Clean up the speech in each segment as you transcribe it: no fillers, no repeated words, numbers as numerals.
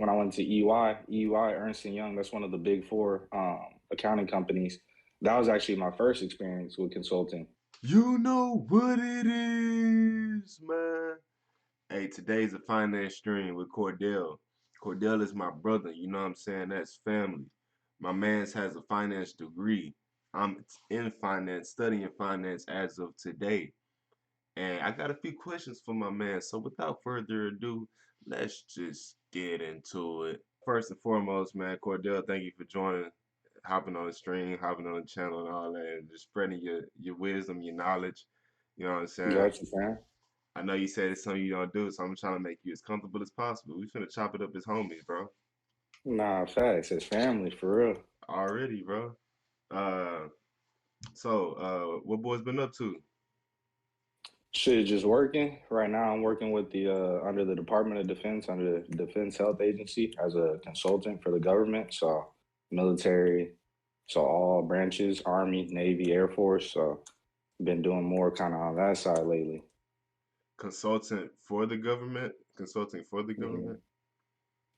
when I went to EY, Ernst and Young. That's one of the big four accounting companies. That was actually my first experience with consulting. You know what it is, man. Hey, today's a finance stream with Cordell. Cordell is my brother, you know what I'm saying? That's family. My man's has a finance degree. I'm in finance, studying finance as of today. And I got a few questions for my man. So without further ado, let's just get into it. First and foremost, man, Cordell, thank you for joining, hopping on the stream, hopping on the channel and all that, and just spreading your wisdom, your knowledge. You know what I'm saying? Got you, fam. I know you said it's something you don't do, so I'm trying to make you as comfortable as possible. We finna chop it up as homies, bro. Nah, facts. It's family for real. Already, bro. Uh, what boys been up to? Shit, just working. Right now, I'm working with the under the Department of Defense, under the Defense Health Agency as a consultant for the government. So military, so all branches, Army, Navy, Air Force. So been doing more kind of on that side lately. Consultant for the government? Consulting for the Yeah. government?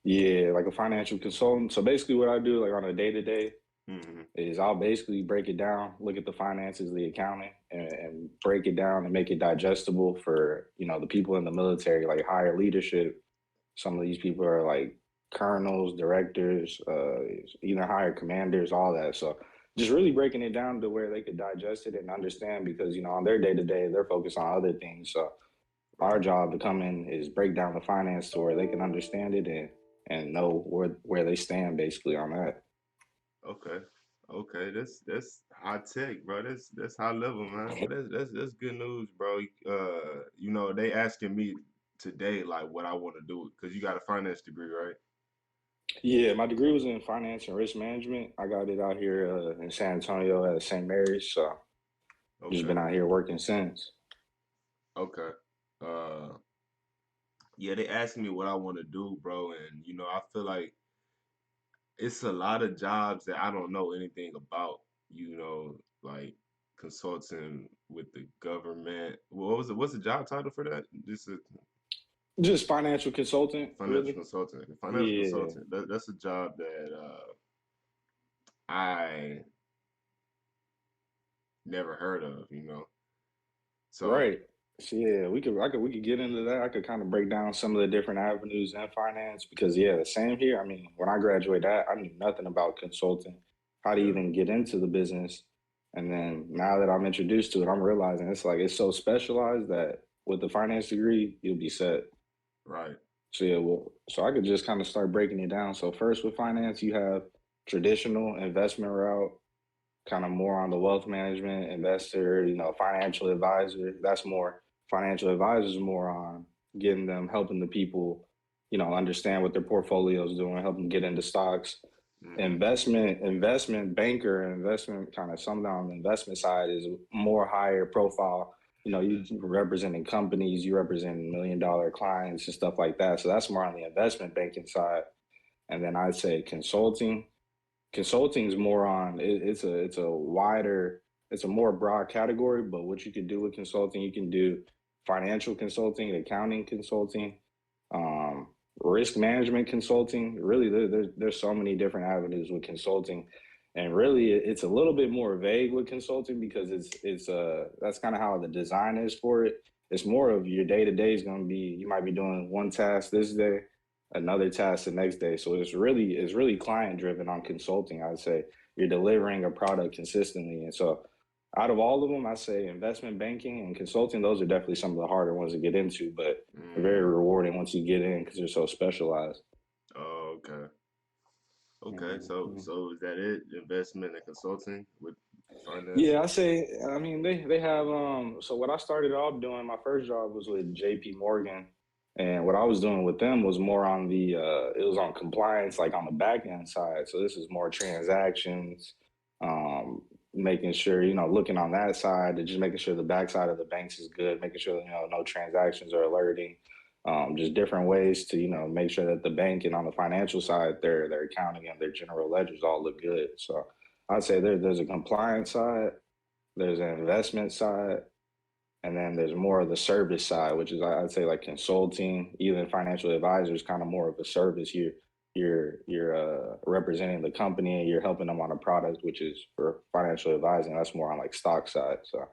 Yeah, like a financial consultant. So basically what I do like on a day to day Hmm. is I'll basically break it down, look at the finances, the accounting, and break it down and make it digestible for, the people in the military, like higher leadership. Some of these people are like colonels, directors, even higher commanders, all that. So just really breaking it down to where they could digest it and understand because, on their day to day, they're focused on other things. So our job to come in is break down the finance to where they can understand it and know where they stand basically on that. Okay. Okay, that's high tech, bro. That's high level, man. But that's good news, bro. They asking me today like what I want to do because you got a finance degree, right? Yeah, my degree was in finance and risk management. I got it out here in San Antonio at St. Mary's. So just Okay. been out here working since. Okay. Uh, yeah, they asking me what I want to do, bro, and I feel like it's a lot of jobs that I don't know anything about. Like consulting with the government. What was it? What's the job title for that? Just a Just financial consultant, financial really. consultant. Financial Yeah, consultant. That's a job that I never heard of. So right. So yeah, we could get into that. I could kind of break down some of the different avenues in finance because yeah, the same here. I mean, when I graduated, I knew nothing about consulting, how to yeah, even get into the business. And then now that I'm introduced to it, I'm realizing it's like it's so specialized that with the finance degree, you'll be set. right. So yeah, well, so I could just kind of start breaking it down. So first with finance, you have traditional investment route, kind of more on the wealth management, investor, financial advisor. That's more financial advisors more on getting them, helping the people, understand what their portfolio is doing, help them get into stocks. Hmm. Investment banker, and investment kind of something on the investment side is more higher profile. You representing companies, you representing $1 million clients and stuff like that. So that's more on the investment banking side. And then I'd say consulting. Consulting is more on it's a wider, it's a more broad category. But what you can do with consulting, you can do financial consulting, accounting consulting, um, risk management consulting. Really, there's so many different avenues with consulting, and really, it's a little bit more vague with consulting because it's that's kind of how the design is for it. It's more of your day to day is going to be you might be doing one task this day, another task the next day. So it's really client driven on consulting. I'd say you're delivering a product consistently, and so out of all of them, I say investment banking and consulting, those are definitely some of the harder ones to get into, but very Hmm. rewarding once you get in because they're so specialized. Oh, okay. Okay. So Mhm. so is that it? Investment and consulting with finance? Yeah, I say, I mean, they have, so what I started off doing, my first job was with JP Morgan. And what I was doing with them was more on it was on compliance, like on the back end side. So this is more transactions, um, making sure, looking on that side and just making sure the backside of the banks is good, making sure, no transactions are alerting, just different ways to, make sure that the bank and on the financial side, their accounting and their general ledgers all look good. So I'd say there's a compliance side, there's an investment side, and then there's more of the service side, which is I'd say like consulting, even financial advisors, kind of more of a service here. you're representing the company and you're helping them on a product, which is for financial advising. That's more on like stock side. So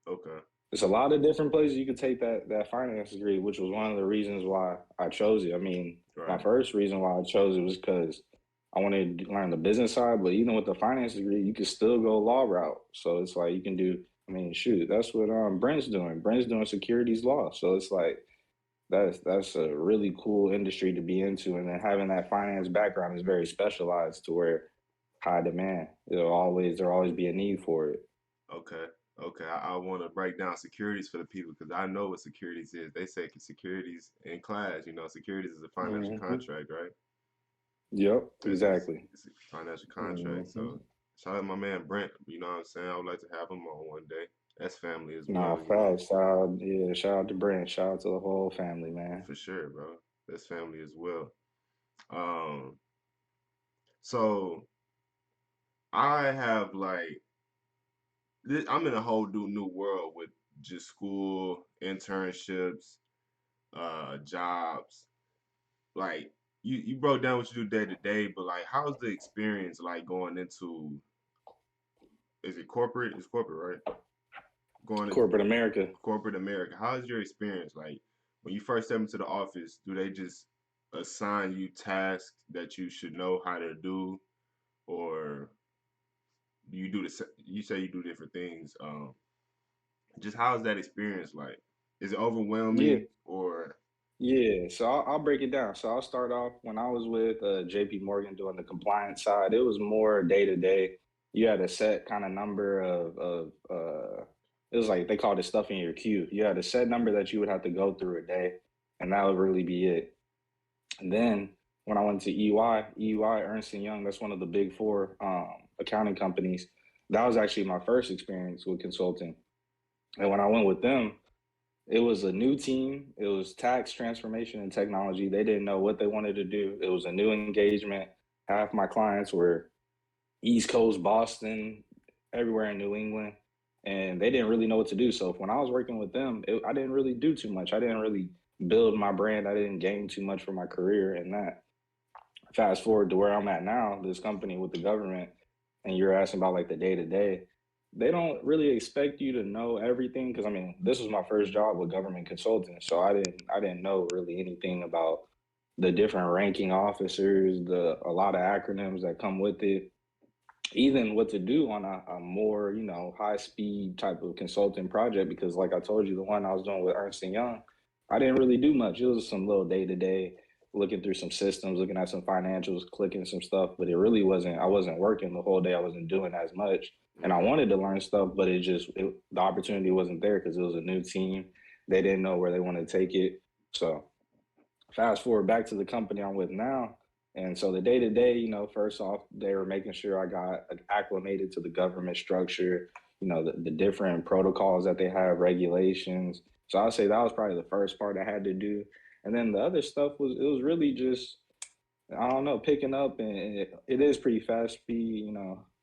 Okay. there's a lot of different places you could take that finance degree, which was one of the reasons why I chose it. I mean, my Right. first reason why I chose it was because I wanted to learn the business side, but even with the finance degree, you could still go law route. So it's like you can do. I mean, shoot, that's what Brent's doing. Brent's doing securities law. So it's like that's a really cool industry to be into, and then having that finance background is very specialized to where high demand. There'll always be a need for it. Okay. Okay. I want to break down securities for the people because I know what securities is. They say securities in class. Securities is a financial Hmm. contract, right? Yep, It's exactly. it's a financial contract. Hmm. So shout out to my man Brent. You know what I'm saying? I would like to have him on one day. That's family as Nah, well. You know, facts. Shout out to Brent. Shout out to the whole family, man. for sure, bro. That's family as well. Um, so I have like I'm in a whole new world with just school, internships, jobs. Like you broke down what you do day to day, but like how's the experience like going into is it corporate? It's corporate, right? Going into Corporate America. corporate America. How's your experience? Like when you first step into the office, do they just assign you tasks that you should know how to do, or do you do the? You say you do different things. Just how's that experience like? Is it Yeah, overwhelming or yeah. So I'll break it down. So I'll start off when I was with JP Morgan doing the compliance side. It was more day to day. You had a set kind of number of it was like they called it stuff in your queue. You had a set number that you would have to go through a day, and that would really be it. And then when I went to EY, Ernst and Young, that's one of the big four accounting companies. That was actually my first experience with consulting. And when I went with them, it was a new team. It was tax transformation and technology. They didn't know what they wanted to do. It was a new engagement. Half my clients were East Coast, Boston, everywhere in New England, and they didn't really know what to do. So when I was working with them, I didn't really do too much. I didn't really build my brand. I didn't gain too much for my career in that. Fast forward to where I'm at now, this company with the government, and you're asking about like the day to day, they don't really expect you to know everything because I mean, this was my first job with government consulting, so I didn't know really anything about the different ranking officers, the a lot of acronyms that come with it, even what to do on a more high speed type of consulting project because like I told you the one I was doing with Ernst and Young, I didn't really do much. It was some little day to day looking through some systems, looking at some financials, clicking some stuff, but it really wasn't, I wasn't working the whole day. I wasn't doing as much, and I mm, wanted to learn stuff, but the opportunity wasn't there because it was a new team. They didn't know where they wanted to take it. So fast forward back to the company I'm with now. And so the day to day, first off, they were making sure I got acclimated to the government structure, the different protocols that they have, regulations. So I'll say that was probably the first part I had to do. And then the other stuff it was really just, I don't know, picking up, and it is pretty fast speed,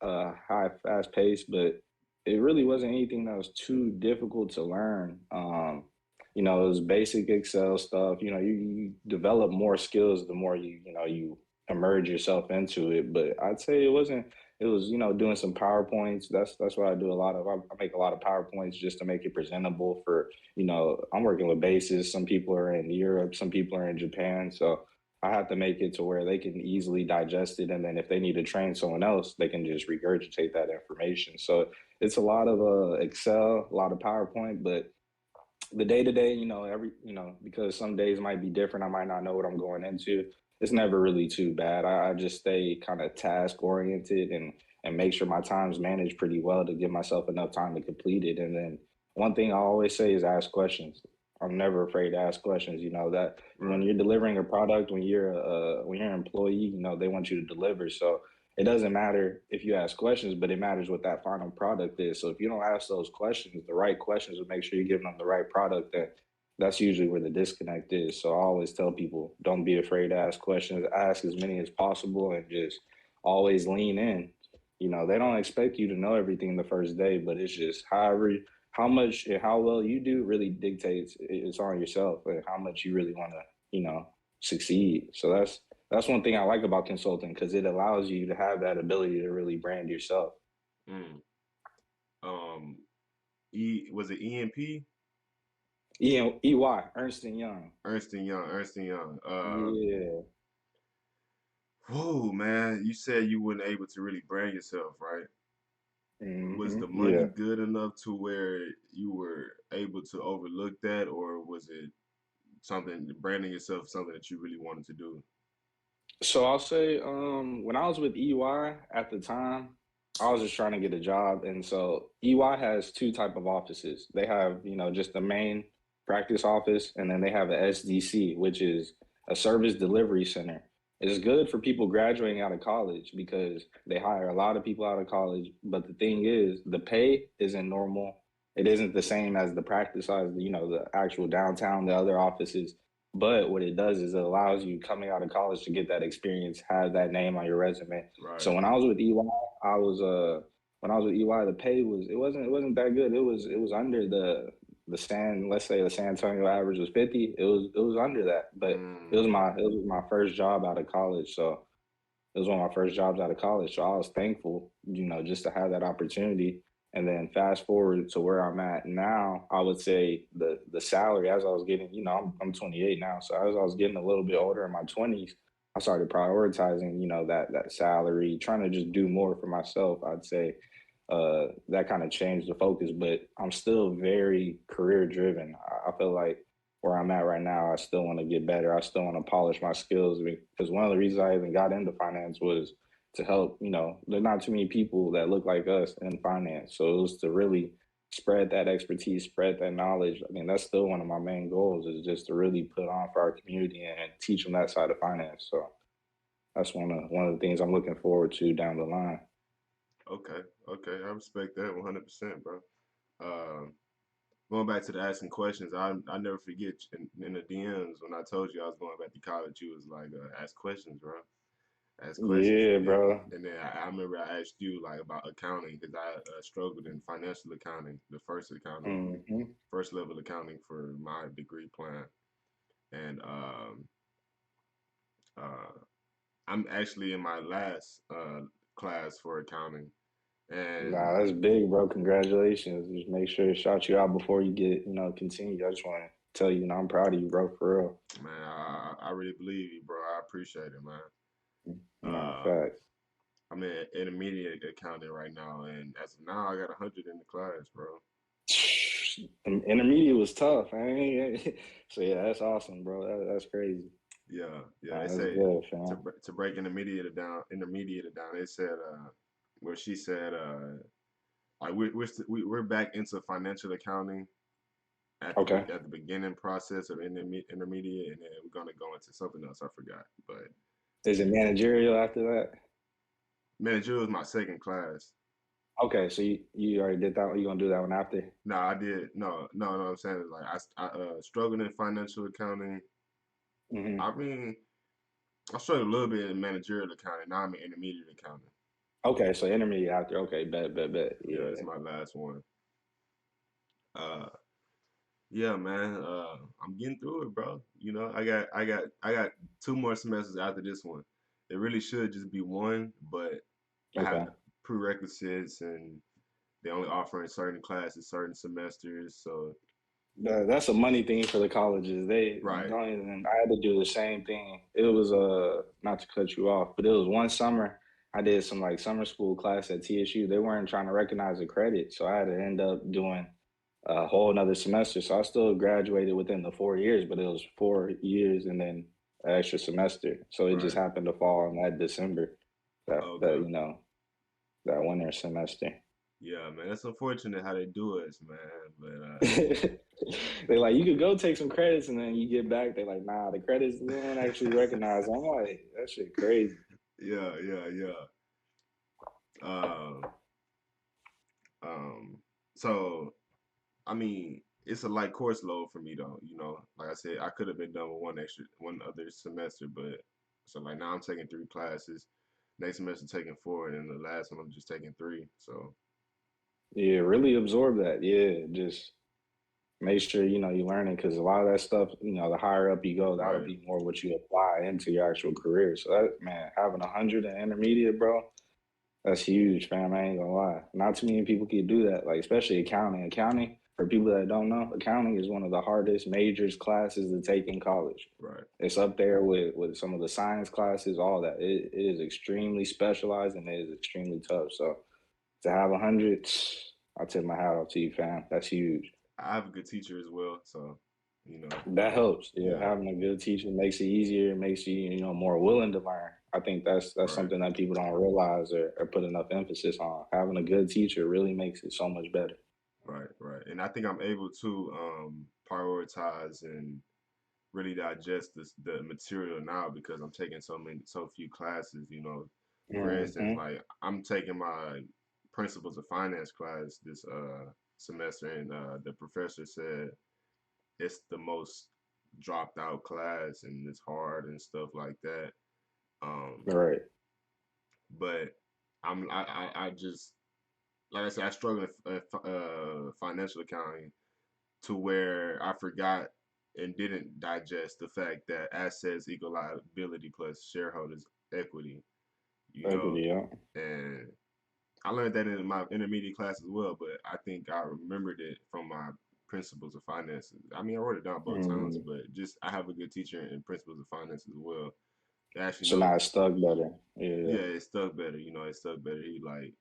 high, fast pace, but it really wasn't anything that was too difficult to learn. It was basic Excel stuff. You develop more skills the more you immerse yourself into it. But I'd say it wasn't. It was doing some PowerPoints. That's what I do a lot of. I make a lot of PowerPoints just to make it presentable for I'm working with bases. Some people are in Europe. Some people are in Japan. So I have to make it to where they can easily digest it, and then if they need to train someone else, they can just regurgitate that information. So it's a lot of Excel, a lot of PowerPoint, but the day to day, because some days might be different, I might not know what I'm going into. It's never really too bad. I just stay kind of task oriented and make sure my time's managed pretty well to give myself enough time to complete it. And then one thing I always say is ask questions. I'm never afraid to ask questions. That when right? you're delivering a product, when you're an employee, they want you to deliver. So it doesn't matter if you ask questions, but it matters what that final product is. So if you don't ask those questions, the right questions, to make sure you're giving them the right product, then that's usually where the disconnect is. So I always tell people, don't be afraid to ask questions, ask as many as possible, and just always lean in. They don't expect you to know everything the first day, but it's just how much and how well you do really dictates, it's on yourself and how much you really want to, succeed. So That's one thing I like about consulting because it allows you to have that ability to really brand yourself. Mm. Um, E was it EMP? EY, Ernst and Young. Ernst and Young, Ernst and Young. Yeah. Whoa, man, you said you weren't able to really brand yourself, right? Was the money Yeah. good enough to where you were able to overlook that, or was it something branding yourself something that you really wanted to do? So I'll say, when I was with EY at the time, I was just trying to get a job, and so EY has two type of offices. They have, just the main practice office, and then they have a SDC, which is a service delivery center. It's good for people graduating out of college because they hire a lot of people out of college. But the thing is, the pay isn't normal. It isn't the same as the practice size, the actual downtown, the other offices. But what it does is it allows you coming out of college to get that experience, have that name on your resume. Right. So when I was with EY, I was when I was with EY, the pay it wasn't that good. It was under let's say the San Antonio average was 50. It was under that. But Mm, it was my first job out of college. So it was one of my first jobs out of college. So I was thankful, just to have that opportunity. And then fast forward to where I'm at now, I would say the salary as I was getting, I'm 28 now. So as I was getting a little bit older in my 20s, I started prioritizing, that salary, trying to just do more for myself. I'd say that kind of changed the focus, but I'm still very career driven. I feel like where I'm at right now, I still want to get better. I still want to polish my skills because one of the reasons I even got into finance was to help, there's not too many people that look like us in finance. So it was to really spread that expertise, spread that knowledge. I mean, that's still one of my main goals is just to really put on for our community and teach them that side of finance. So that's one of the things I'm looking forward to down the line. okay, okay, I respect that 100%, bro. Um, Going back to the asking questions, I never forget in the DMs when I told you I was going back to college. You was like, ask questions, bro. Ask questions, Yeah, bro. and then I remember I asked you like about accounting because I struggled in financial accounting, the first accounting, Hmm. first level accounting for my degree plan, and uh, I'm actually in my last class for accounting, and Nah, that's big, bro. Congratulations. Just make sure to shout you out before you get, continue. I just want to tell you, I'm proud of you, bro, for real. man, I really believe you, bro. I appreciate it, man. Nah, Uh, facts. I'm in intermediate accounting right now, and as of now, I got 100 in the class, bro. Intermediate was tough. So yeah, that's awesome, bro. That's crazy. Yeah, yeah. They Nah, that's say good, fam. to break intermediate it down. They said where she said like we're back into financial accounting Okay. at the beginning process of intermediate, and then we're gonna go into something else. I forgot, but Is it managerial after that? managerial was my second class. Okay, so you already did that one. You gonna do that one after? No, I did no. I'm saying is like I struggled in financial accounting. Hmm. I mean, I struggled a little bit in managerial accounting. Now I'm in intermediate accounting. Okay, so intermediate after. Okay, bet, bet, bet. Yeah, it's Yeah. my last one. Uh, yeah, man. I'm getting through it, bro. You know, I got two more semesters after this one. It really should just be one, but I have Okay. prerequisites and they only offering certain classes, certain semesters. So, That's a money thing for the colleges. They right, don't even. I had to do the same thing. It was not to cut you off, but it was one summer. I did some like summer school class at TSU. They weren't trying to recognize the credit, so I had to end up doing a whole another semester. So I still graduated within the 4 years, but it was 4 years and then an extra semester. So it just right. happened to fall in that December, that Okay. that winter semester. Yeah, man. It's unfortunate how they do us, man. But They like you could go take some credits and then you get back. They like, nah, the credits we don't actually recognize. I'm like, that shit crazy. yeah, yeah, yeah. Um, so I mean, it's a light course load for me though. You know, like I said, I could have been done with one other semester, but so like now I'm taking three classes. Next semester taking four, and then the last one I'm just taking three. So Yeah, really absorb that. Yeah, just make sure you learning because a lot of that stuff, the higher up you go, that'll Right, be more what you apply into your actual career. So that man, having 100 in intermediate, bro, that's huge, fam. I ain't gonna lie. Not too many people can do that. Like especially accounting. Accounting, for people that don't know, accounting is one of the hardest majors classes to take in college. right. It's up there with some of the science classes, all that. It is extremely specialized and it is extremely tough. So to have 100, I tip my hat off to you, fam. That's huge. I have a good teacher as well, so you know, That helps. Yeah, yeah, having a good teacher makes it easier. It makes you, more willing to learn. I think that's right, something that people don't realize or put enough emphasis on. Having a good teacher really makes it so much better. right, right. And I think I'm able to prioritize and really digest the material now because I'm taking so few classes. You know, for instance, Hmm. like I'm taking my principles of finance class this semester, and the professor said it's the most dropped out class and it's hard and stuff like that. Um, Right. but I just like I said, I struggle in financial accounting to where I forgot and didn't digest the fact that assets equal liability plus shareholders equity, you know, Equity, yeah. and I learned that in my intermediate class as well, but I think I remembered it from my principles of finance. I mean, I wrote it down both times, Mm. but just I have a good teacher in principles of finance as well. That actually So knows, now it's stuck better. Yeah. yeah, it stuck better. You know, it stuck better. He like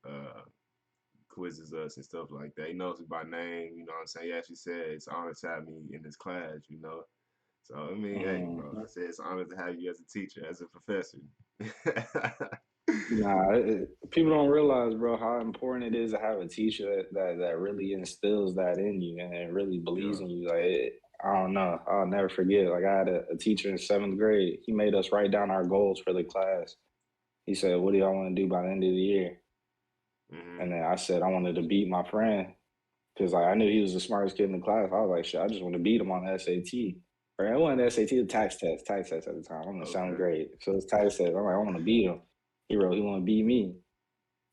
quizzes us and stuff like that. He knows us by name. You know what I'm saying? He actually said it's an honor to have me in his class. You know, so I mean, hey, bro, Hmm. I said it's an honor to have you as a teacher, as a professor. Nah, people don't realize, bro, how important it is to have a teacher that really instills that in you and really believes Yeah. in you. Like, I don't know, I'll never forget. Like, I had a teacher in seventh grade. He made us write down our goals for the class. He said, "What do y'all want to do by the end of the year?" Hmm. And then I said, "I wanted to beat my friend because like I knew he was the smartest kid in the class. I was like, shit, I just want to beat him on the SAT. Or it wasn't the SAT, the tax test at the time. I'm in seventh Okay. grade, so it's tax test. I'm like, I want to beat him. He wrote, he want to beat me.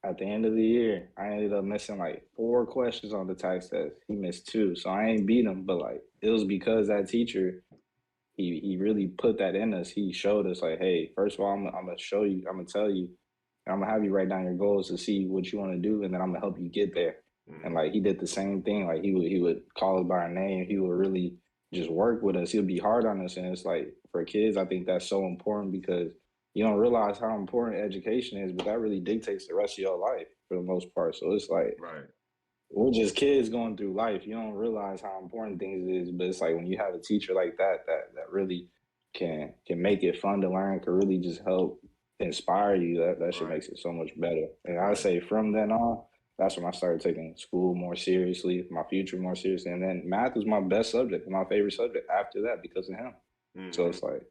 At the end of the year, I ended up missing like 4 questions on the tax test. He missed two, so I ain't beat him. But like it was because that teacher, he really put that in us. He showed us like, hey, first of all, I'm gonna show you, I'm gonna tell you, and I'm gonna have you write down your goals to see what you want to do, and then I'm gonna help you get there. And Hmm. like he did the same thing. Like he would call us by our name. He would really just work with us. He'll be hard on us, and it's like for kids, I think that's so important because you don't realize how important education is, but that really dictates the rest of your life for the most part. So it's like Right. we're just kids going through life. You don't realize how important things is, but it's like when you have a teacher like that really can make it fun to learn, can really just help inspire you. That shit Right. makes it so much better. And I Right. say from then on, that's when I started taking school more seriously, my future more seriously. And then math was my best subject, my favorite subject after that because of him. So Hmm. it's like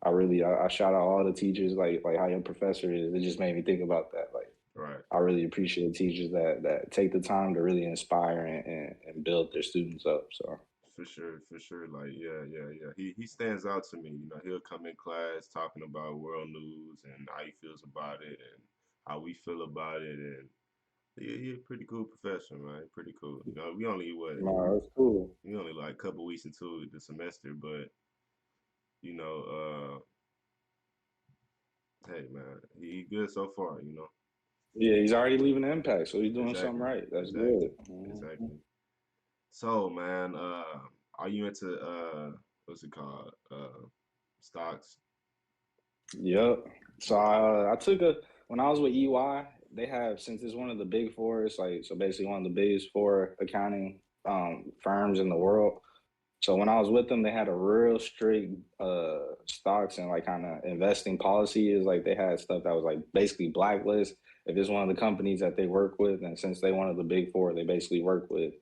I shout out all the teachers like how your professor is. It just made me think about that. Like Right. I really appreciate teachers that take the time to really inspire and build their students up. So For sure, for sure. Like, yeah, yeah, yeah. He stands out to me. You know, he'll come in class talking about world news and how he feels about it and how we feel about it. And yeah, he a pretty cool professor, man. Pretty cool. You know, no, that's cool. we only like a couple weeks into the semester, but you know, hey man, he good so far. You know, Yeah, he's already leaving an impact, so he's doing something exactly, right. That's exactly, good. Mhm. exactly. So man, are you into what's it called? Stocks. Yep. So I took a when I was with EY, they have since it's one of the big four, it's like so basically one of the biggest four accounting firms in the world. So when I was with them, they had a real strict stocks and like kind of investing policy. Is like they had stuff that was like basically blacklist if it's one of the companies that they work with, and since they one of the big four, they basically work with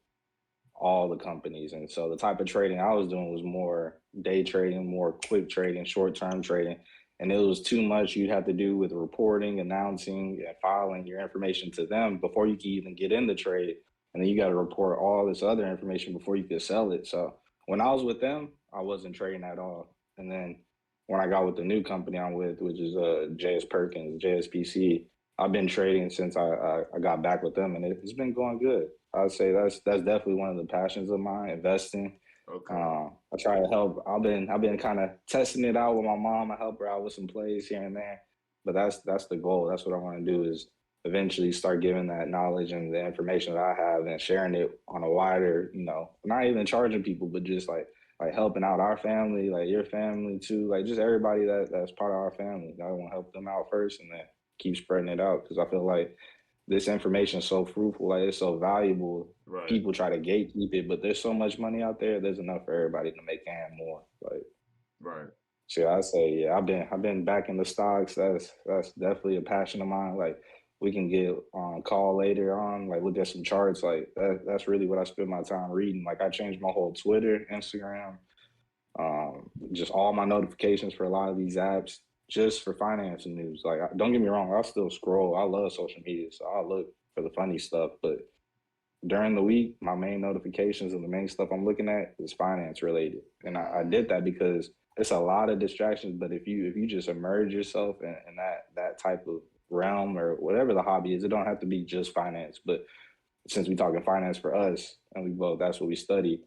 all the companies. And so the type of trading I was doing was more day trading, more quick trading, short term trading. And it was too much you'd have to do with reporting, announcing, and filing your information to them before you could even get in the trade. And then you got to report all this other information before you could sell it. So when I was with them, I wasn't trading at all. And then when I got with the new company I'm with, which is JS Perkins, JSPC, I've been trading since I got back with them, and it's been going good. I'd say that's definitely one of the passions of mine, investing. Okay. I try to help. I've been kind of testing it out with my mom. I help her out with some plays here and there, but that's the goal. That's what I want to do is eventually start giving that knowledge and the information that I have and sharing it on a wider, not even charging people, but just like helping out our family, like your family too, like just everybody that's part of our family. I want to help them out first, and then keep spreading it out because I feel like this information is so fruitful, like it's so valuable. Right. People try to gatekeep it, but there's so much money out there. There's enough for everybody to make and more. Like, Right. so I say, yeah, I've been back in the stocks. That's definitely a passion of mine. Like, we can get on call later on, like look at some charts. Like that's really what I spend my time reading. Like I changed my whole Twitter, Instagram, just all my notifications for a lot of these apps just for financing news. Like, don't get me wrong, I'll still scroll. I love social media, so I'll look for the funny stuff. But during the week, my main notifications and the main stuff I'm looking at is finance related, and I did that because it's a lot of distractions. But if you just immerse yourself in that type of realm or whatever the hobby is, it don't have to be just finance. But since we're talking finance for us, and we both that's what we study,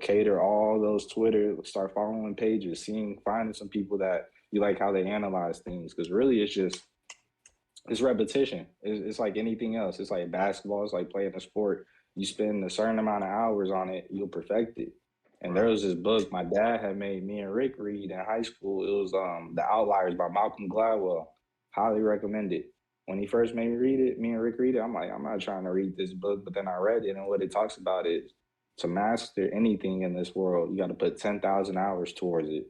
cater all those Twitter, start following pages, finding some people that you like how they analyze things. Because really, it's repetition. It's like anything else. It's like basketball. It's like playing a sport. You spend a certain amount of hours on it, you'll perfect it. And there Right. was this book my dad had made me and Rick read in high school. It was The Outliers by Malcolm Gladwell. Highly recommend it. When he first made me read it, me and Rick read it, I'm like, I'm not trying to read this book, but then I read it, and what it talks about is to master anything in this world, you got to put 10,000 hours towards it.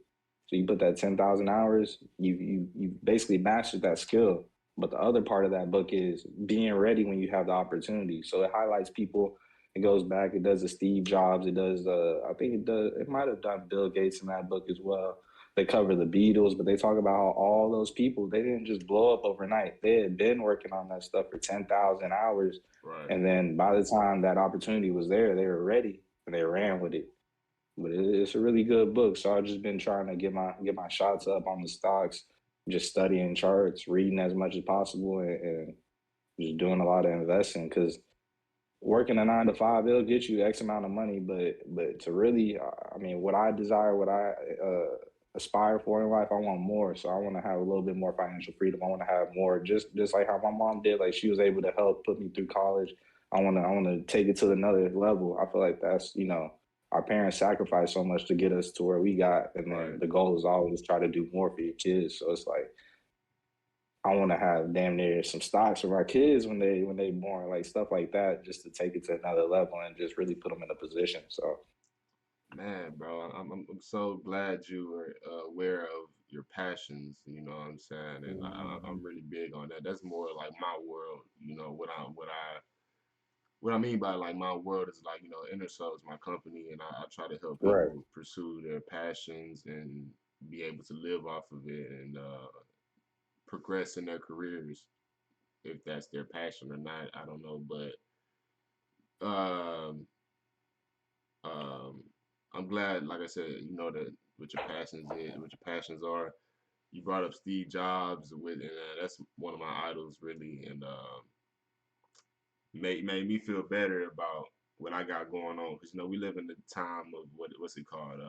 So you put that 10,000 hours, you basically mastered that skill. But the other part of that book is being ready when you have the opportunity. So it highlights people. It goes back. It does the Steve Jobs. It does. I think it does. It might have done Bill Gates in that book as well. They cover the Beatles, but they talk about how all those people, they didn't just blow up overnight. They had been working on that stuff for 10,000 hours, Right. and then by the time that opportunity was there, they were ready and they ran with it. But it's a really good book. So I've just been trying to get my shots up on the stocks, just studying charts, reading as much as possible, and just doing a lot of investing. Because working a 9 to 5, it'll get you X amount of money, but to really, I mean, what I desire, what I aspire for in life, I want more. So I want to have a little bit more financial freedom. I want to have more, just like how my mom did. Like she was able to help put me through college. I want to take it to another level. I feel like that's our parents sacrificed so much to get us to where we got, and then Right. the goal is always try to do more for your kids. So it's like I want to have damn near some stocks for my kids when they born, like stuff like that, just to take it to another level and just really put them in a position. So Man, bro, I'm so glad you were aware of your passions. You know what I'm saying, and I'm really big on that. That's more like my world. You know what I mean by like my world is like Innersole is my company, and I try to help right, people pursue their passions and be able to live off of it and progress in their careers if that's their passion or not. I don't know, but um, I'm glad, like I said, you know that what your passions are. You brought up Steve Jobs with, and that's one of my idols really, and made me feel better about what I got going on because we live in the time of what's it called?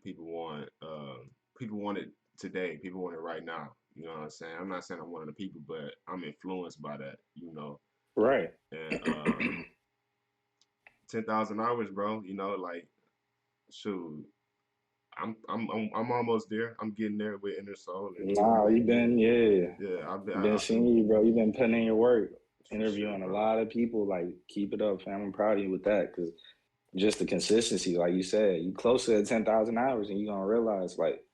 People want it today. People want it right now. You know what I'm saying? I'm not saying I'm one of the people, but I'm influenced by that. right. And 10,000 hours, bro. Like shoot, I'm almost there. I'm getting there with Inner Soul, and Nah, yeah, yeah, I've been been seeing you, bro. You've been putting in your work, for sure, interviewing a bro. lot of people. Like, keep it up, fam. I'm proud of you with that, because just the consistency, like you said, you closer to 10,000 hours, and you're gonna realize like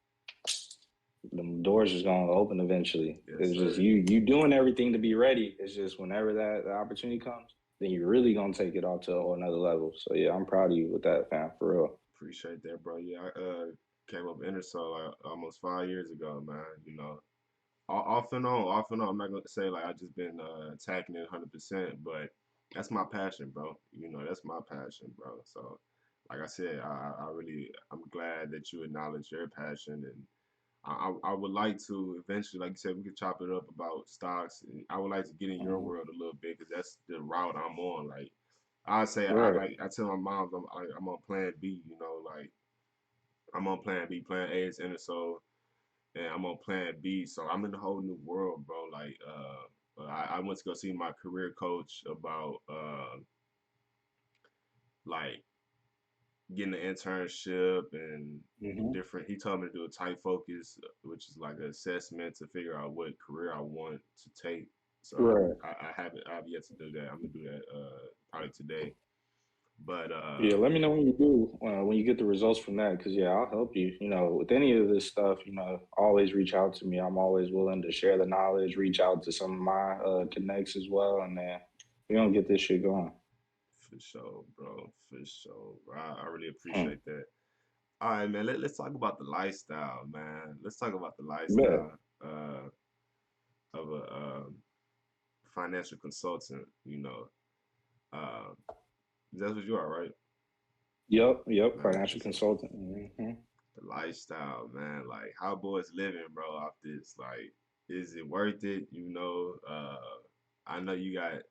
the doors is gonna open eventually. Yes, It's just sir. you doing everything to be ready. It's just whenever that the opportunity comes, then you're really gonna take it all to a whole another level. So yeah, I'm proud of you with that, fam, for real. Appreciate that, bro. Yeah, I came up with Inner Soul almost 5 years ago, man. Off and on, off and on. I'm not gonna say like I just been attacking it 100%, but that's my passion, bro. That's my passion, bro. So, like I said, I'm glad that you acknowledge your passion, and I would like to eventually, like you said, we could chop it up about stocks. And I would like to get in your Mhm. world a little bit because that's the route I'm on. Like I say, Right. I tell my mom I'm on Plan B. You know, like I'm on Plan B. Plan A is Innersole, and I'm on Plan B. So I'm in a whole new world, bro. Like I went to go see my career coach about like getting an internship and Hmm. different. He told me to do a tight focus, which is like an assessment to figure out what career I want to take. So Right. I have yet to do that. I'm gonna do that probably today. But Yeah, let me know when you do, when you get the results from that, because yeah, I'll help you. With any of this stuff, always reach out to me. I'm always willing to share the knowledge, reach out to some of my connects as well, and then we don't get this shit going. for sure, bro, for sure. Bro. I really Hmm. appreciate that. All right, man. Let's talk about the lifestyle, man. Let's talk about the Bet. lifestyle of a financial consultant. Uh, that's what you are, right? Yep, yep. Man, Financial consultant. Hmm. the lifestyle, man. Like how boys living, bro, off this. Like, is it worth it? I know you got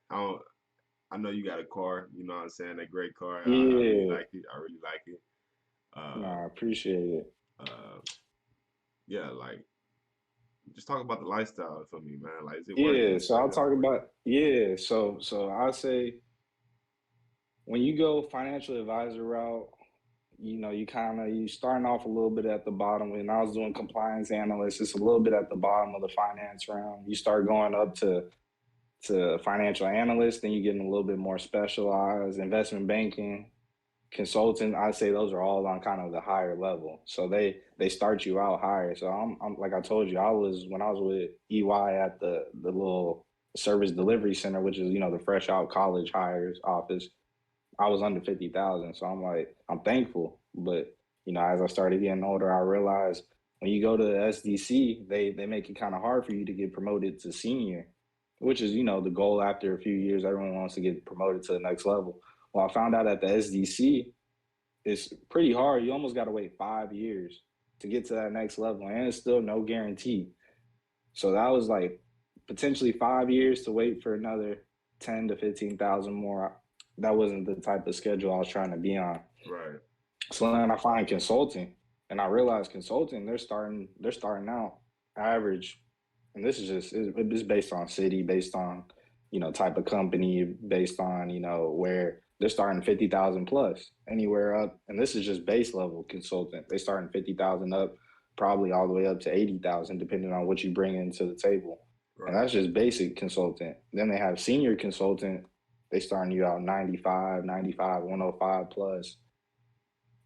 I know you got a car, you know what I'm saying? A great car. I really Yeah. like it. I really like it. Uh Nah, I appreciate it. uh yeah, like just talk about the lifestyle for me, man. Like, is it worth Yeah, it? so I'll talk about yeah. So I'll say when you go financial advisor route, you starting off a little bit at the bottom. When I was doing compliance analyst, it's a little bit at the bottom of the finance realm. You start going up to financial analyst, then you getting a little bit more specialized, investment banking, consultant. I say those are all on kind of the higher level. So they start you out higher. So I'm like I told you, I was when I was with EY at the little service delivery center, which is the fresh out college hires office. I was under 50,000. So I'm like, I'm thankful. But, as I started getting older, I realized when you go to SDC, they make it kind of hard for you to get promoted to senior, which is, the goal after a few years. Everyone wants to get promoted to the next level. Well, I found out at the SDC, it's pretty hard. You almost got to wait 5 years to get to that next level, and it's still no guarantee. So that was like potentially 5 years to wait for another 10 to 15,000 more. That wasn't the type of schedule I was trying to be on. Right. So then I find consulting, and I realized consulting they're starting out average, and this is just it's based on city, based on type of company, based on where they're starting 50,000 plus anywhere up, and this is just base level consultant. They starting 50,000 up, probably all the way up to 80,000, depending on what you bring into the table, and Right. that's just basic consultant. Then they have senior consultant. They starting you out 95, 95, 105 plus,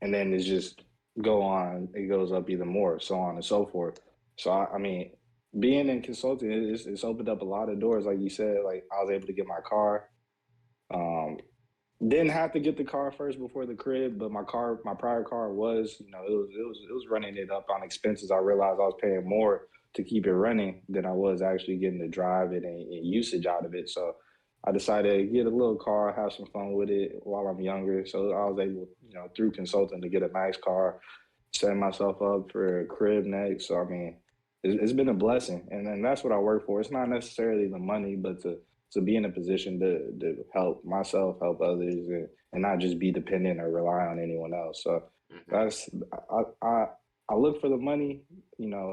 and then it's just go on. It goes up even more, so on and so forth. So I mean, being in consulting, it's opened up a lot of doors. Like you said, like I was able to get my car. Um, didn't have to get the car first before the crib, but my prior car was, it was running it up on expenses. I realized I was paying more to keep it running than I was actually getting to drive it and usage out of it. So I decided to get a little car, have some fun with it while I'm younger. So I was able, through consulting to get a nice car, setting myself up for a crib next. So I mean, it's been a blessing, and then that's what I work for. It's not necessarily the money, but to be in a position to help myself, help others, and not just be dependent or rely on anyone else. So Hmm. that's I look for the money,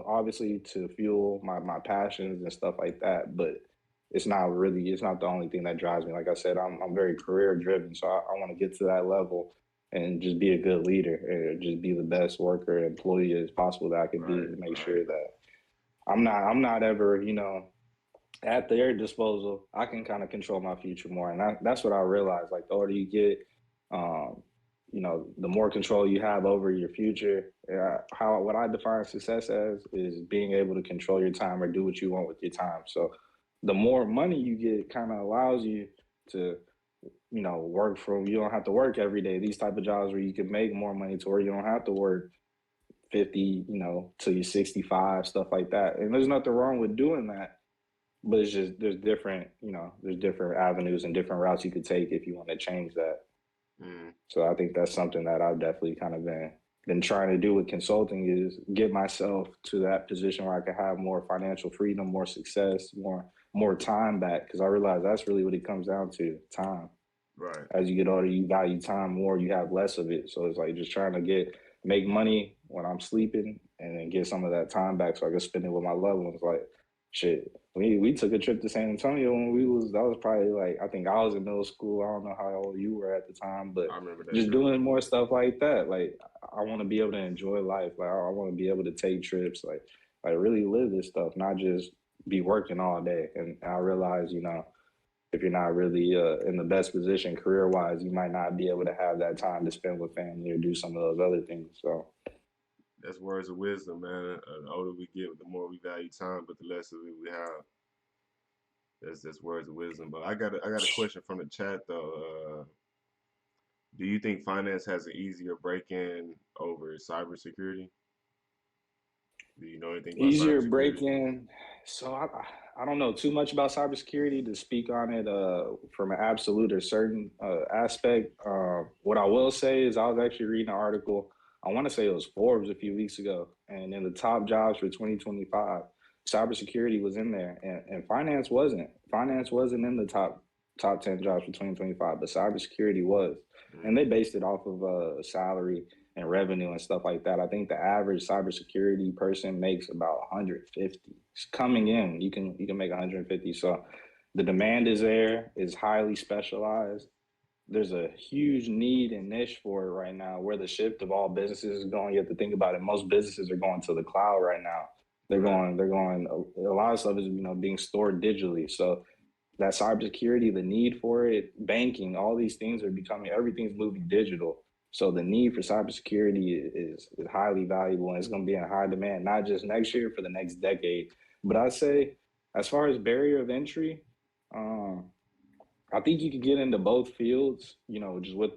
obviously to fuel my passions and stuff like that, but it's not the only thing that drives me. Like I said, I'm very career driven, so I want to get to that level and just be a good leader and just be the best worker employee as possible that I could be Right. to make Right. sure that I'm not ever, at their disposal. I can kind of control my future more, and that's what I realized. Like the older you get, um, the more control you have over your future. How what I define success as is being able to control your time or do what you want with your time. So, the more money you get, kind of allows you to work from. You don't have to work every day. These type of jobs where you can make more money to where you don't have to work 50, till you're 65, stuff like that. And there's nothing wrong with doing that, but it's just there's different avenues and different routes you could take if you want to change that. Mm. So I think that's something that I've definitely kind of been been trying to do with consulting is get myself to that position where I can have more financial freedom, more success, more time back. Because I realize that's really what it comes down to, time. Right. As you get older, you value time more, you have less of it. So it's like just trying to make money when I'm sleeping and then get some of that time back so I can spend it with my loved ones. Like shit. We took a trip to San Antonio when that was probably like I think I was in middle school. I don't know how old you were at the time, but I remember that just trip. doing more stuff like that. Like I want to be able to enjoy life. Like I want to be able to take trips, like really live this stuff, not just be working all day. And I realize, if you're not really in the best position career wise, you might not be able to have that time to spend with family or do some of those other things. So That's words of wisdom, man. The older we get, the more we value time, but the less of it we have. That's words of wisdom. But I got a question from the chat though. Do you think finance has an easier break in over cybersecurity? Do you know anything about easier cybersecurity? break in. So I don't know too much about cybersecurity to speak on it from an absolute or certain aspect. What I will say is I was actually reading an article. I want to say it was Forbes a few weeks ago, and in the top jobs for 2025, cybersecurity was in there, and finance wasn't. Finance wasn't in the top 10 jobs for 2025, but cybersecurity was, and Mm, they based it off of salary and revenue and stuff like that. I think the average cybersecurity person makes about 150. It's coming in, you can make 150. So the demand is there, is highly specialized. There's a huge need and niche for it right now. Where the shift of all businesses is going, you have to think about it. Most businesses are going to the cloud right now. right. They're going. A lot of stuff is being stored digitally. So that cybersecurity, the need for it, banking, all these things are becoming, everything's moving digital. So the need for cybersecurity is highly valuable and it's going to be in high demand, not just next year, for the next decade. But I say, as far as barrier of entry, um, I think you could get into both fields, just with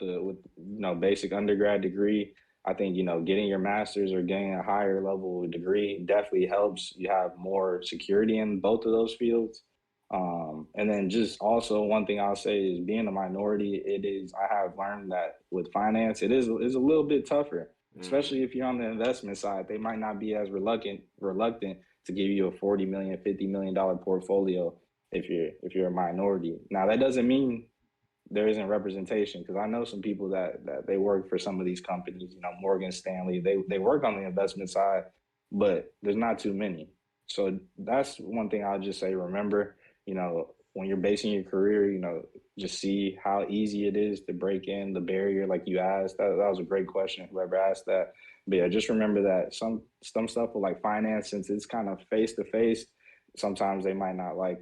basic undergrad degree. I think, getting your master's or getting a higher level degree definitely helps you have more security in both of those fields. And then just also one thing I'll say is being a minority, I have learned that with finance, is a little bit tougher, Mm, especially if you're on the investment side. They might not be as reluctant to give you a 40 million, $50 million portfolio if you're a minority. Now that doesn't mean there isn't representation, because I know some people that they work for some of these companies, Morgan Stanley, they work on the investment side, but there's not too many. So that's one thing I'll just say, remember, when you're basing your career, just see how easy it is to break in the barrier like you asked. That was a great question, whoever asked that. But yeah, just remember that some stuff with like finance, since it's kind of face to face, sometimes they might not like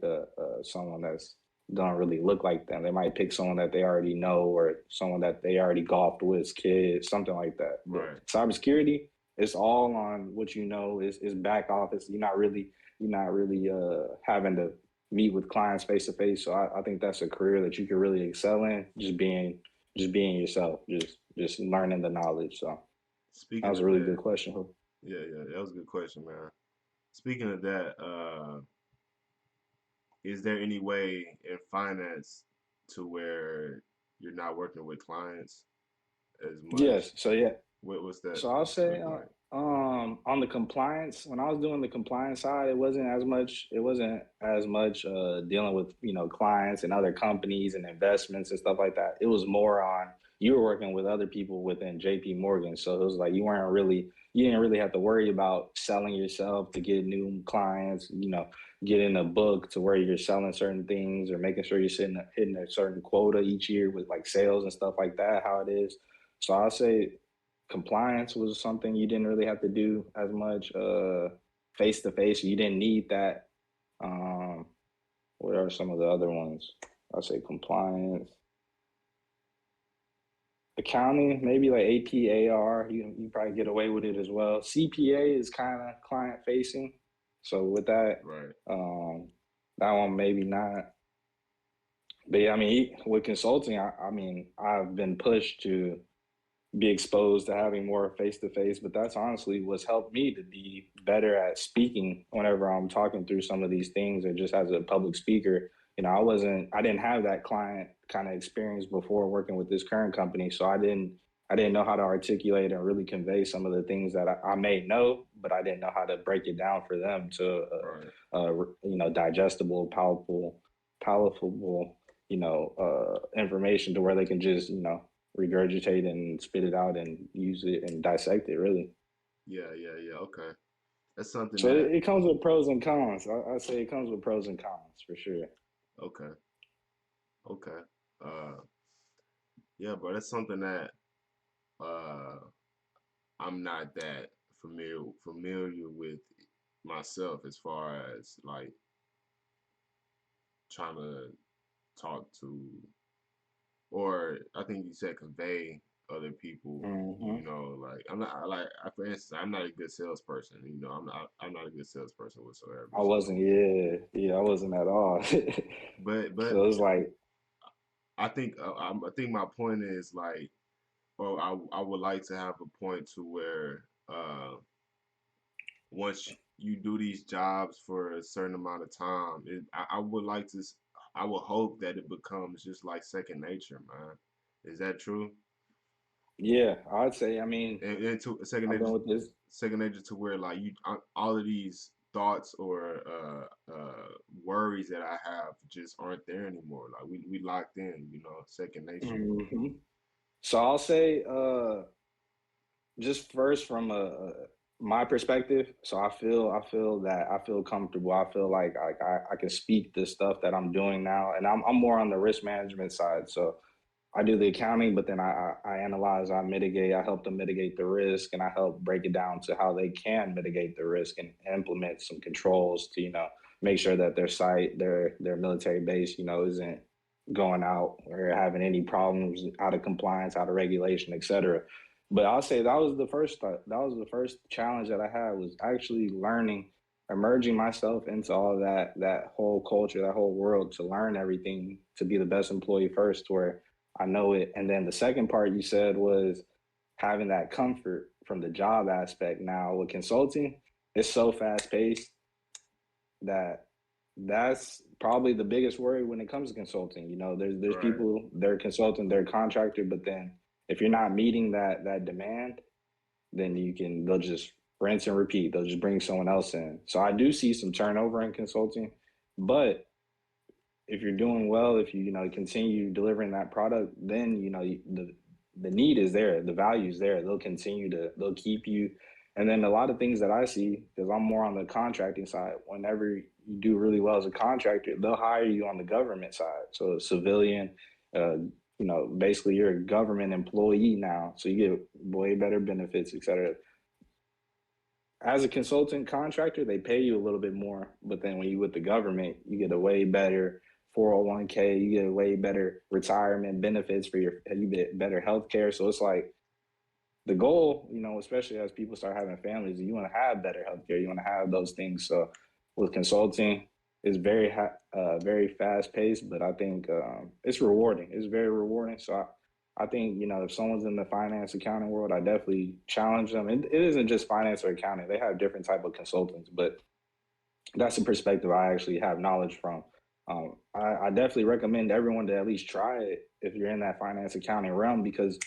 someone that's don't really look like them. They might pick someone that they already know or someone that they already golfed with as kids, something like that. But right. cybersecurity, it's all on what you know. Is back office. You're not really having to meet with clients face to face. So I think that's a career that you can really excel in. Just being yourself. Just learning the knowledge. So that Speaking was a of really that, good question. yeah, yeah, that was a good question, man. Speaking of that, is there any way in finance to where you're not working with clients as much? Yes. So yeah. What's that So I'll say look like? on the compliance, when I was doing the compliance side, it wasn't as much dealing with, clients and other companies and investments and stuff like that. It was more on, you were working with other people within JP Morgan. So it was like you didn't really have to worry about selling yourself to get new clients, getting a book to where you're selling certain things or making sure you're hitting a certain quota each year with like sales and stuff like that, how it is. So I'll say compliance was something you didn't really have to do as much face to face. You didn't need that. Um, what are some of the other ones? I'll say compliance, accounting, maybe like APAR. You probably get away with it as well. CPA is kind of client facing, so with that, Right. that one maybe not. But yeah, I mean, with consulting, I mean, I've been pushed to be exposed to having more face to face. But that's honestly what's helped me to be better at speaking whenever I'm talking through some of these things, or just as a public speaker. I didn't have that client kind of experience before working with this current company. So I didn't I didn't know how to articulate and really convey some of the things that I may know, but I didn't know how to break it down for them to, Right. digestible, palatable, information to where they can just, regurgitate and spit it out and use it and dissect it really. Yeah, yeah, yeah. Okay. That's something So that it comes with pros and cons. I say it comes with pros and cons for sure. okay. Okay. Uh yeah, bro, that's something that uh I'm not that familiar with myself as far as like trying to talk to, or I think you said convey other people, Hmm. like I'm not for instance, I'm not a good salesperson, I'm not a good salesperson whatsoever. I So wasn't, yeah, yeah, I wasn't at all. but So it's like, I think my point is like, or I would like to have a point to where once you do these jobs for a certain amount of time, I would like to, I would hope that it becomes just like second nature, man. Is that true? yeah, I'd say, I mean, And to I've been with this. second nature to where like all of these thoughts or worries that I have just aren't there anymore. Like we locked in, second nature. Hmm. So I'll say, just first from my perspective. So I feel that I feel comfortable. I feel like I can speak the stuff that I'm doing now, and I'm more on the risk management side. So I do the accounting, but then I analyze, I mitigate, I help them mitigate the risk, and I help break it down to how they can mitigate the risk and implement some controls to, make sure that their site, their military base, isn't going out or having any problems out of compliance, out of regulation, et cetera. But I'll say that was the first that was the first challenge that I had was actually learning, immersing myself into all that whole culture, that whole world to learn everything to be the best employee first, where I know it. And then the second part you said was having that comfort from the job aspect. Now with consulting, it's so fast paced that that's probably the biggest worry when it comes to consulting. There's Right. people, they're consultant, they're a contractor, but then if you're not meeting that demand, then they'll just rinse and repeat. They'll just bring someone else in. So I do see some turnover in consulting, but if you're doing well, if you continue delivering that product, then the need is there, the value is there. They'll keep you. And then a lot of things that I see, because I'm more on the contracting side, whenever you do really well as a contractor, they'll hire you on the government side. So civilian, basically you're a government employee now, so you get way better benefits, et cetera. As a consultant contractor, they pay you a little bit more, but then when you with the government, you get a way better 401k, you get a way better retirement benefits you get better health care. So it's like the goal, especially as people start having families, you want to have better health care, you want to have those things. So with consulting, it's very fast paced, but I think it's rewarding. It's very rewarding. So I think if someone's in the finance accounting world, I definitely challenge them. It isn't just finance or accounting; they have different type of consultants, but that's a perspective I actually have knowledge from. I definitely recommend everyone to at least try it if you're in that finance accounting realm because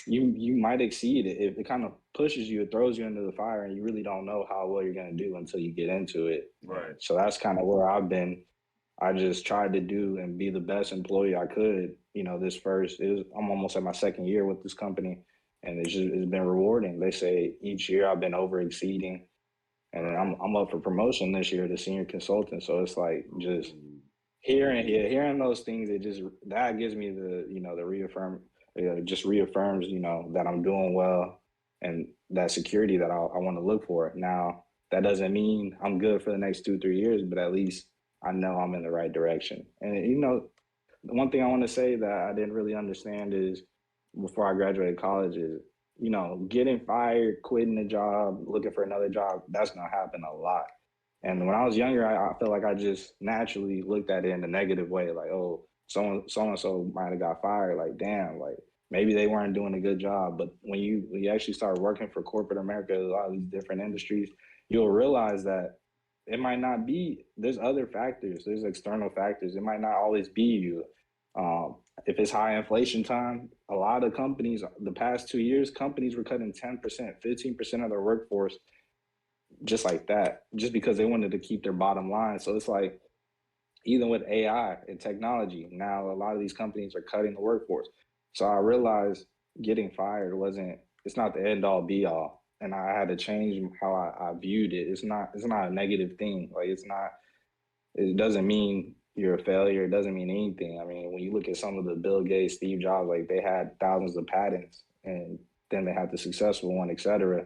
you might exceed it. If it kind of pushes you, it throws you into the fire, and you really don't know how well you're going to do until you get into it. And Right. so that's kind of where I've been. I just tried to do and be the best employee I could. I'm almost at my second year with this company, and it's been rewarding. They say each year I've been over exceeding, and then Right. I'm up for promotion this year to senior consultant. So it's like just Ooh. hearing those things, it just that gives me the just reaffirms that I'm doing well and that security that I want to look for. Now that doesn't mean I'm good for the next 2 3 years, but at least I know I'm in the right direction. And the one thing I want to say that I didn't really understand is before I graduated college is getting fired, quitting a job, looking for another job. That's gonna happen a lot. And when I was younger, I felt like I just naturally looked at it in a negative way, like, oh, so and so might have got fired. Like, damn, like maybe they weren't doing a good job. But when you actually start working for corporate America, a lot of these different industries, you'll realize that it might not be. There's other factors. There's external factors. It might not always be you. if it's high inflation time, a lot of companies, the past 2 years, companies were cutting 10%, 15% of their workforce just like that, just because they wanted to keep their bottom line. So it's like, even with AI and technology, now a lot of these companies are cutting the workforce. So I realized getting fired wasn't, it's not the end all be all. And I had to change how I viewed it. It's not a negative thing. Like it's not, it doesn't mean you're a failure. It doesn't mean anything. I mean, when you look at some of the Bill Gates, Steve Jobs, like they had thousands of patents and then they had the successful one, et cetera.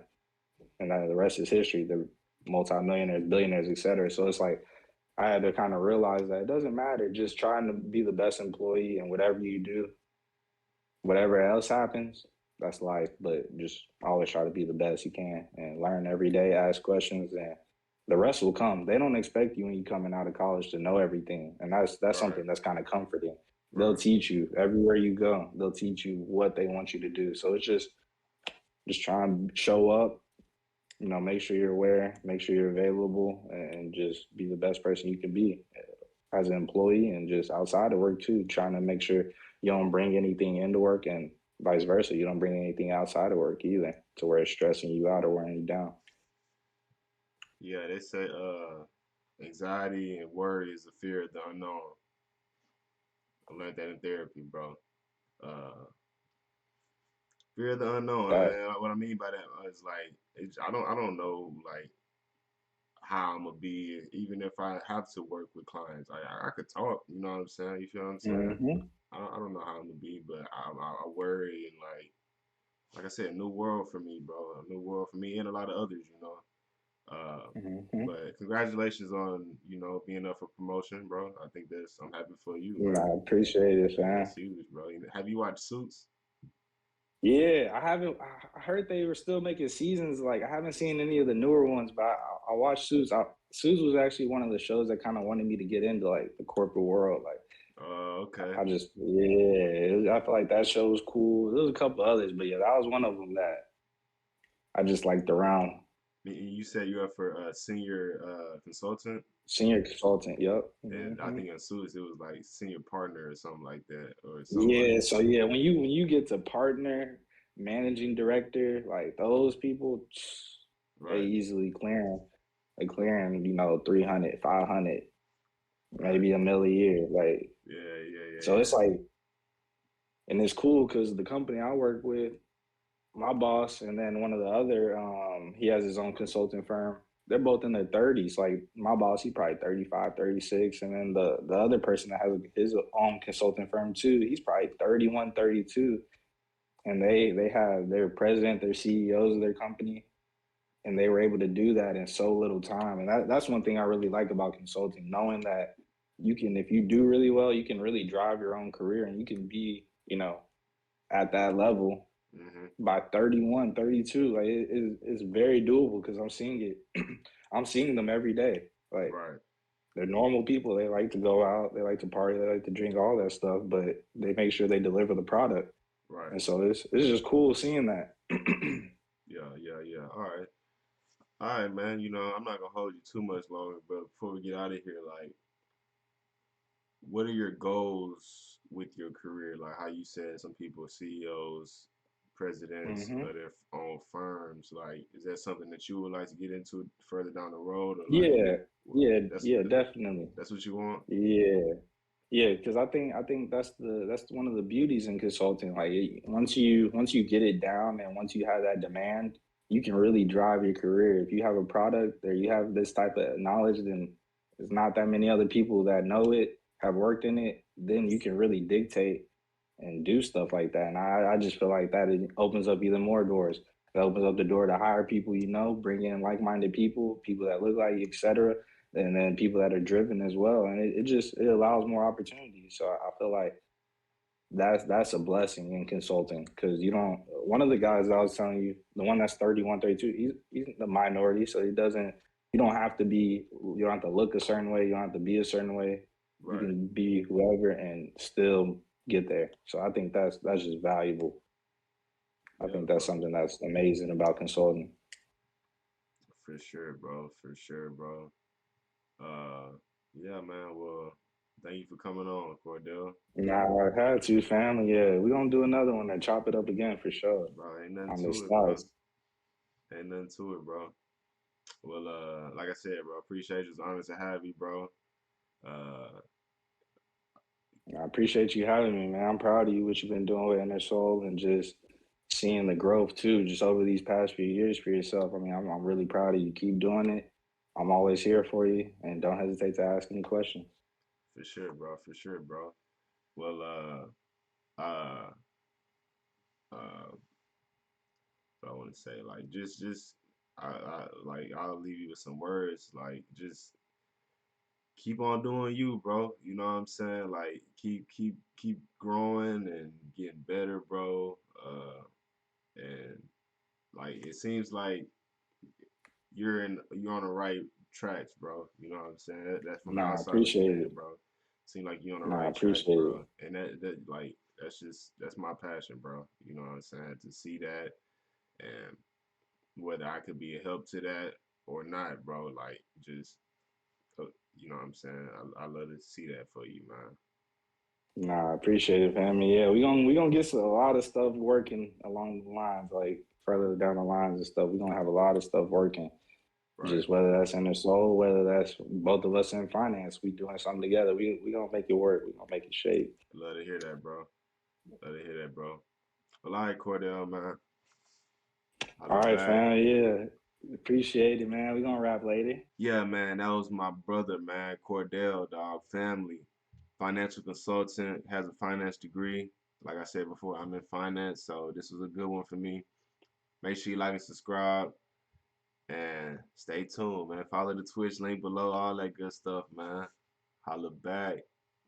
And then the rest is history. They're multimillionaires, billionaires, et cetera. So it's like I had to kind of realize that it doesn't matter. Just trying to be the best employee and whatever you do, whatever else happens, that's life. But just always try to be the best you can and learn every day, ask questions, and the rest will come. They don't expect you when you're coming out of college to know everything. And that's Right. something that's kind of comforting. They'll Right. teach you everywhere you go. They'll teach you what they want you to do. So it's just try and show up, make sure you're aware, make sure you're available, and just be the best person you can be as an employee and just outside of work too, trying to make sure you don't bring anything into work and vice versa. You don't bring anything outside of work either to where it's stressing you out or wearing you down. Yeah, they say anxiety and worry is a fear of the unknown. I learned that in therapy, bro. Uh, fear of the unknown. That, What I mean by that is like I don't know like how I'm gonna be even if I have to work with clients. I could talk, you know what I'm saying? You feel what I'm saying? mm-hmm, I don't know how I'm gonna be, but I worry and like I said, a new world for me, bro. A new world for me and a lot of others, you know. Uh, mm-hmm. but congratulations on being up for promotion, bro. I think I'm happy for you, You know, man. I appreciate it, fam. That's huge, bro. Have you watched Suits? Yeah, I haven't. I heard they were still making seasons. Like I haven't seen any of the newer ones, but I watched Suits. Suits was actually one of the shows that kind of wanted me to get into like the corporate world. Like Okay. I just, yeah, I feel like that show was cool. There was a couple others, but yeah, that was one of them that I just liked around. You said you're up for a senior consultant, Senior consultant, yep. and I Hmm. think in Suits it was like senior partner or something like that, or something like. Yeah, so yeah, when you get to partner, managing director, like those people, they Right, easily clearing, 300, 500, right. maybe a mill a year. Like, Yeah, yeah, yeah, so it's yeah. like, and it's cool because the company I work with, my boss and then one of the other he has his own consulting firm. They're both in their 30s. Like my boss, he probably 35, 36, and then the other person that has his own consulting firm too, he's probably 31, 32. And they have their president, their CEOs of their company, and they were able to do that in so little time. And that's one thing I really like about consulting, knowing that you can, if you do really well, you can really drive your own career and you can be, at that level Hmm. by 31, 32. Like it's very doable because I'm seeing it. I'm seeing them every day. Like Right, they're normal people. They like to go out, they like to party, they like to drink, all that stuff, but they make sure they deliver the product. right. And so it's just cool seeing that. Yeah, yeah, yeah. All right, man. I'm not gonna hold you too much longer, but before we get out of here, like, what are your goals with your career? Like how you said, some people are CEOs, presidents Hmm. of their own firms. Like, is that something that you would like to get into further down the road, or like, Yeah, yeah, that's yeah, that's what definitely. that's what you want? Yeah. Yeah, because I think that's one of the beauties in consulting. Like once you get it down and once you have that demand, you can really drive your career. If you have a product or you have this type of knowledge, then there's not that many other people that know it, have worked in it. Then you can really dictate and do stuff like that. And I just feel like that it opens up even more doors. It opens up the door to hire people, bring in like-minded people, people that look like you, etc., and then people that are driven as well. And it allows more opportunities. So I feel like that's a blessing in consulting because you don't. One of the guys I was telling you, the one that's 31, 32, he's the minority, so he doesn't. You don't have to be. You don't have to look a certain way. You don't have to be a certain way. You Right. can be whoever and still get there. So I think that's just valuable. I Yeah, think that's bro. something that's amazing about consulting. For sure, bro. For sure, bro. Uh, yeah, man. Well. Thank you for coming on, Cordell. Nah, I had to, family. Yeah, we gonna do another one and chop it up again for sure Bro, ain't nothing on to this it, bro. stuff. Ain't nothing to it, bro. Well, like I said, bro, appreciate you. It's an honor to have you, bro. Uh, I appreciate you having me, man. I'm proud of you, what you've been doing with Innersole and just seeing the growth too, just over these past few years for yourself. I mean, I'm really proud of you. Keep doing it. I'm always here for you, and don't hesitate to ask any questions. for sure, bro. For sure, bro. Well, uh, uh, what I want to say, like, like, I'll leave you with some words, like, just keep on doing you, bro. You know what I'm saying? Like, keep growing and getting better, bro. And like, it seems like you're on the right tracks, bro. You know what I'm saying? That's from the Nah, I outside looking appreciate in, it. bro. Seem like you're on the Nah, I right tracks, appreciate it. bro. And that like that's my passion, bro. You know what I'm saying? To see that and whether I could be a help to that or not, bro. Like just you know what I'm saying? I love to see that for you, man. Nah, I appreciate it, family. Yeah, we gonna get a lot of stuff working along the lines, like further down the lines and stuff. We're gonna have a lot of stuff working. Right. Just whether that's in the soul, whether that's both of us in finance, we doing something together. We gonna make it work. We gonna make it shape. Love to hear that, bro. Love to hear that, bro. Well, all right, Cordell, man. I All look right, back. fam. Yeah, appreciate it, man. We gonna wrap later. Yeah, man, that was my brother, man, Cordell, dog, family, financial consultant, has a finance degree. Like I said before, I'm in finance, so this was a good one for me. Make sure you like and subscribe and stay tuned, man. Follow the Twitch link below, all that good stuff, man. Holla back.